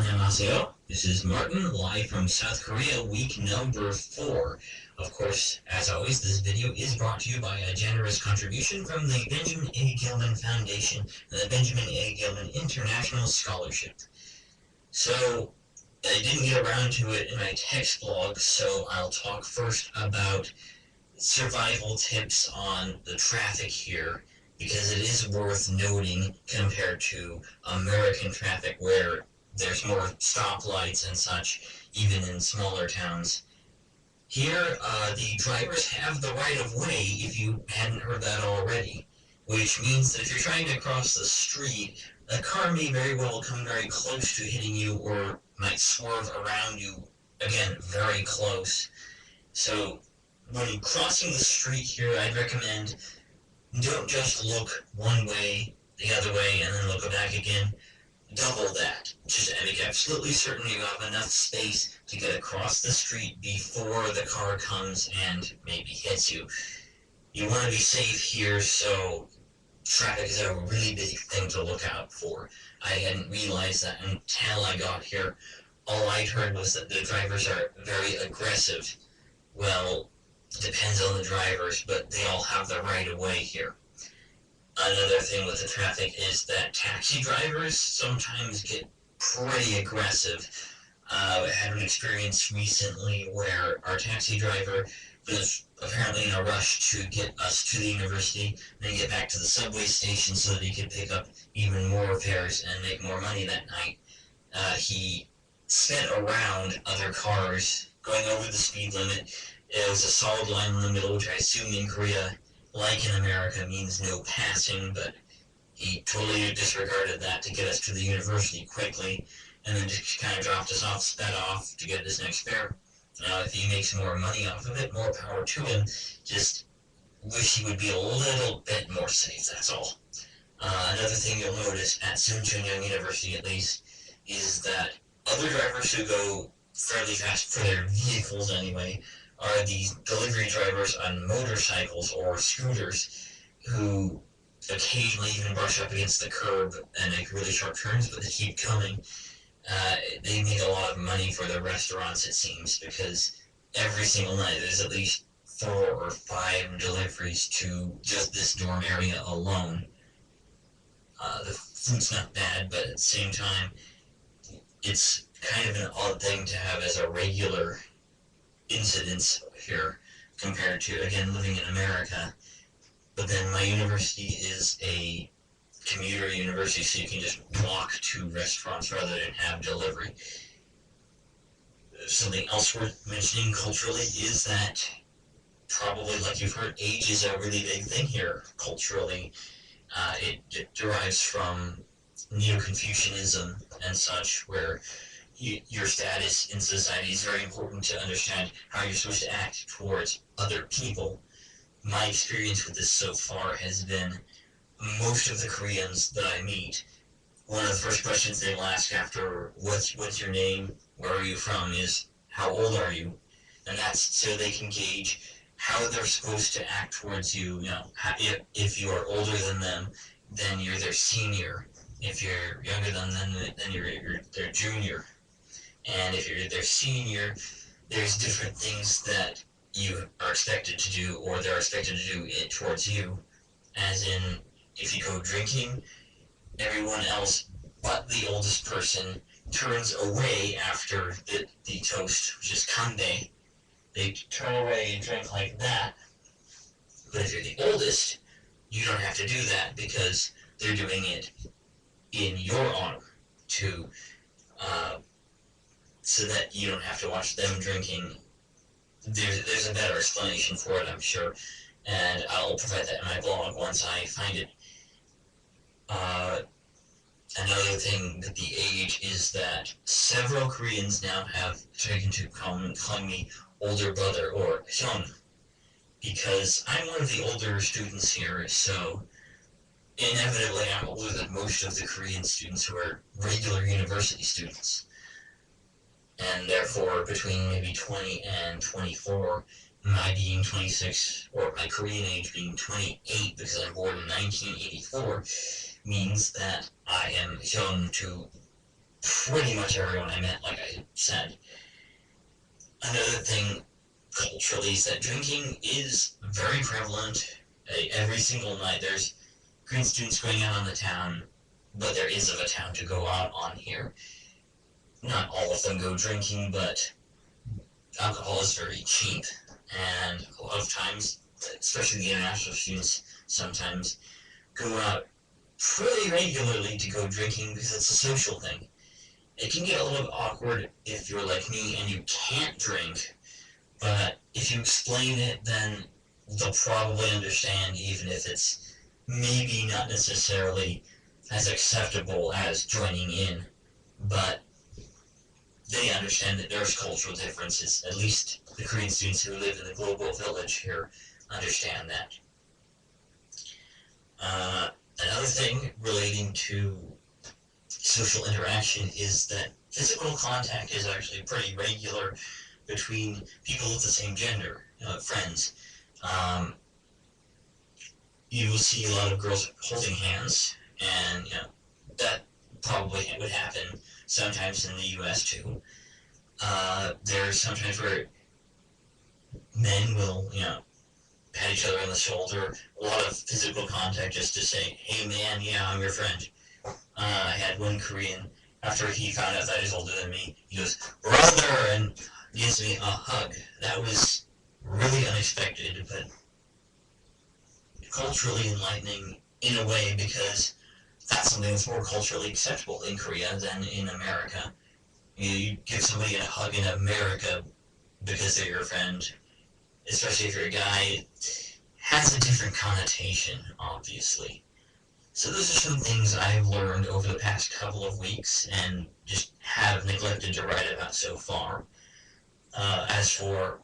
Annyeonghaseyo. This is Martin, live from South Korea, week number 4. Of course, as always, this video is brought to you by a generous contribution from the Benjamin A. Gilman Foundation and the Benjamin A. Gilman International Scholarship. So, I didn't get around to it in my text blog, so I'll talk first about survival tips on the traffic here, because it is worth noting compared to American traffic where there's more stoplights and such, even in smaller towns. Here, the drivers have the right of way, if you hadn't heard that already, which means that if you're trying to cross the street, a car may very well come very close to hitting you or might swerve around you, again, very close. So when crossing the street here, I'd recommend don't just look one way, the other way, and then look back again. Double that. Just make absolutely certain you have enough space to get across the street before the car comes and maybe hits you. You want to be safe here, so traffic is a really big thing to look out for. I hadn't realized that until I got here. All I'd heard was that the drivers are very aggressive. Well, depends on the drivers, but they all have the right of way here. Another thing with the traffic is that taxi drivers sometimes get pretty aggressive. I had an experience recently where our taxi driver was apparently in a rush to get us to the university, then get back to the subway station so that he could pick up even more fares and make more money that night. He sped around other cars, going over the speed limit. It was a solid line in the middle, which I assume in Korea, like in America, means no passing, but he totally disregarded that to get us to the university quickly, and then just kind of dropped us off, sped off to get his next fare. Now, if he makes more money off of it, more power to him. Just wish he would be a little bit more safe, that's all. Another thing you'll notice at Soonchunhyang University, at least, is that other drivers who go fairly fast for their vehicles anyway are these delivery drivers on motorcycles or scooters who occasionally even brush up against the curb and make really sharp turns, but they keep coming. They make a lot of money for the restaurants, it seems, because every single night there's at least 4 or 5 deliveries to just this dorm area alone. The food's not bad, but at the same time, it's kind of an odd thing to have as a regular incidence here compared to, again, living in America. But then my university is a commuter university, so you can just walk to restaurants rather than have delivery. Something else worth mentioning culturally is that, probably like you've heard, age is a really big thing here culturally. It derives from Neo-Confucianism and such, where your status in society is very important to understand how you're supposed to act towards other people. My experience with this so far has been most of the Koreans that I meet, one of the first questions they will ask after what's your name, where are you from, is how old are you? And that's so they can gauge how they're supposed to act towards you. You know, if you are older than them, then you're their senior. If you're younger than them, then you're their junior. And if you're their senior, there's different things that you are expected to do, or they're expected to do it towards you. As in, if you go drinking, everyone else but the oldest person turns away after the toast, which is kande. They turn away and drink like that. But if you're the oldest, you don't have to do that because they're doing it in your honor to so that you don't have to watch them drinking. There's a better explanation for it, I'm sure, and I'll provide that in my blog once I find it. Another thing with the age is that several Koreans now have taken to calling me older brother or hyun, because I'm one of the older students here, so inevitably I'm older than most of the Korean students who are regular university students. And therefore, between maybe 20 and 24, my being 26, or my Korean age being 28, because I'm born in 1984, means that I am young to pretty much everyone I met, like I said. Another thing culturally is that drinking is very prevalent. Every single night there's Korean students going out on the town, but there is of a town to go out on here. Not all of them go drinking, but alcohol is very cheap, and a lot of times, especially the international students, sometimes go out pretty regularly to go drinking because it's a social thing. It can get a little bit awkward if you're like me and you can't drink, but if you explain it, then they'll probably understand, even if it's maybe not necessarily as acceptable as joining in, but they understand that there's cultural differences. At least the Korean students who live in the global village here understand that. Another thing relating to social interaction is that physical contact is actually pretty regular between people of the same gender, friends. Um, you will see a lot of girls holding hands, and that probably would happen sometimes in the U.S. too. There's sometimes where men will, pat each other on the shoulder, a lot of physical contact just to say, hey man, yeah, I'm your friend. I had one Korean, after he found out that he's older than me, he goes, brother, and gives me a hug. That was really unexpected, but culturally enlightening in a way, because that's something that's more culturally acceptable in Korea than in America. You give somebody a hug in America because they're your friend, especially if you're a guy, has a different connotation, obviously. So those are some things I've learned over the past couple of weeks and just have neglected to write about so far. As for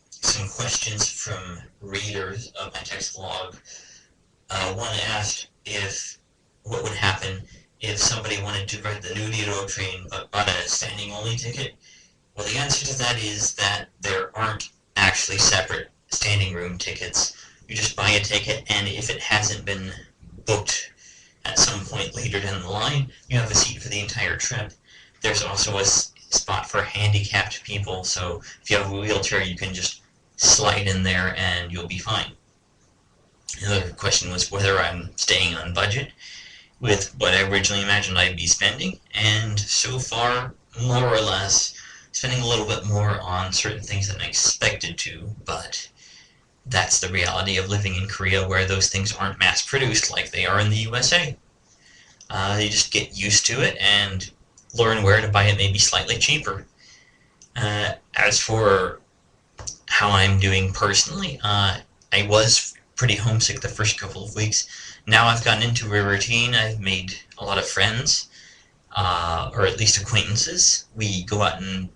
some questions from readers of my text blog, one asked what would happen if somebody wanted to ride the Nudiro train but bought a standing only ticket. Well, the answer to that is that there aren't actually separate standing room tickets. You just buy a ticket, and if it hasn't been booked at some point later down the line, you have a seat for the entire trip. There's also a spot for handicapped people, so if you have a wheelchair, you can just slide in there and you'll be fine. Another question was whether I'm staying on budget with what I originally imagined I'd be spending, and so far, more or less, spending a little bit more on certain things than I expected to, but that's the reality of living in Korea, where those things aren't mass-produced like they are in the USA. You just get used to it and learn where to buy it maybe slightly cheaper. As for how I'm doing personally, I was pretty homesick the first couple of weeks. Now I've gotten into a routine. I've made a lot of friends, or at least acquaintances. We go out and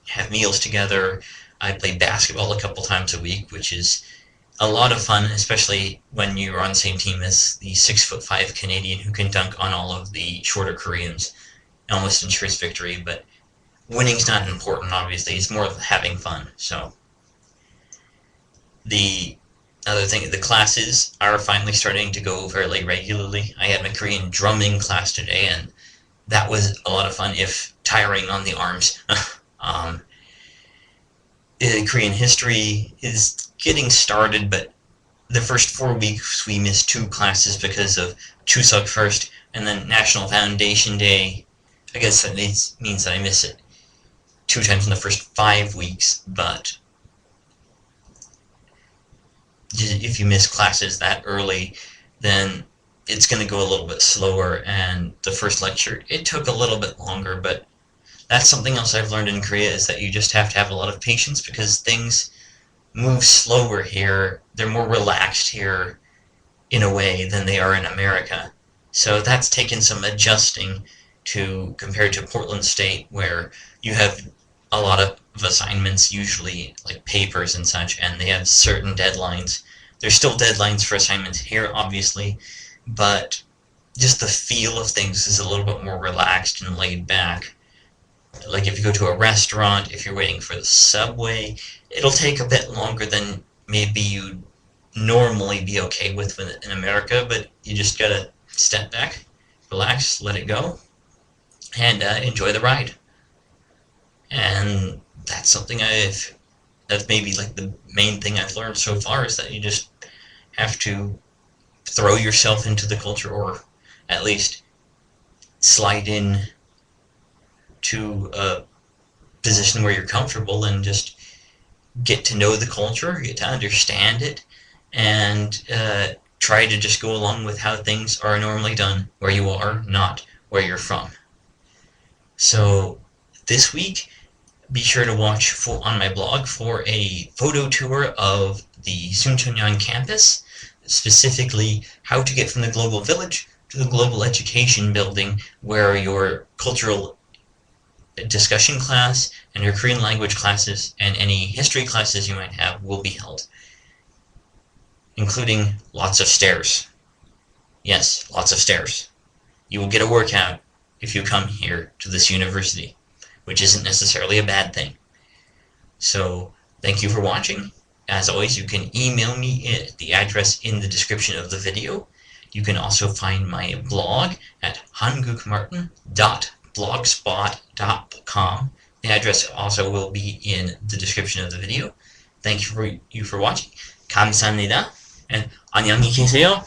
have meals together. I play basketball a couple times a week, which is a lot of fun, especially when you're on the same team as the 6'5" Canadian who can dunk on all of the shorter Koreans. It almost ensures victory, but winning's not important, obviously. It's more of having fun. So the other thing, the classes are finally starting to go fairly regularly. I had my Korean drumming class today, and that was a lot of fun, if tiring on the arms. Korean history is getting started, but the first 4 weeks we missed 2 classes because of Chuseok first, and then National Foundation Day. I guess that means that I miss it 2 times in the first 5 weeks, but if you miss classes that early, then it's going to go a little bit slower, and the first lecture, it took a little bit longer, but that's something else I've learned in Korea, is that you just have to have a lot of patience, because things move slower here. They're more relaxed here in a way than they are in America. So that's taken some adjusting to compared to Portland+State, where you have a lot of assignments, usually like papers and such, and they have certain deadlines. There's still deadlines for assignments here, obviously, but just the feel of things is a little bit more relaxed and laid back. Like if you go to a restaurant, if you're waiting for the subway, it'll take a bit longer than maybe you'd normally be okay with in America, but you just gotta step back, relax, let it go. and enjoy the ride. And that's something that's maybe like the main thing I've learned so far, is that you just have to throw yourself into the culture, or at least slide in to a position where you're comfortable and just get to know the culture, get to understand it, and try to just go along with how things are normally done where you are, not where you're from. So this week, be sure to watch on my blog for a photo tour of the Soonchunhyang campus, specifically how to get from the Global Village to the Global Education Building, where your cultural discussion class and your Korean language classes and any history classes you might have will be held, including lots of stairs. Yes, lots of stairs. You will get a workout if you come here to this university, which isn't necessarily a bad thing. So thank you for watching. As always, you can email me at the address in the description of the video. You can also find my blog at hangukmartin.blogspot.com. The address also will be in the description of the video. Thank you for watching. 감사합니다. And 안녕히 계세요.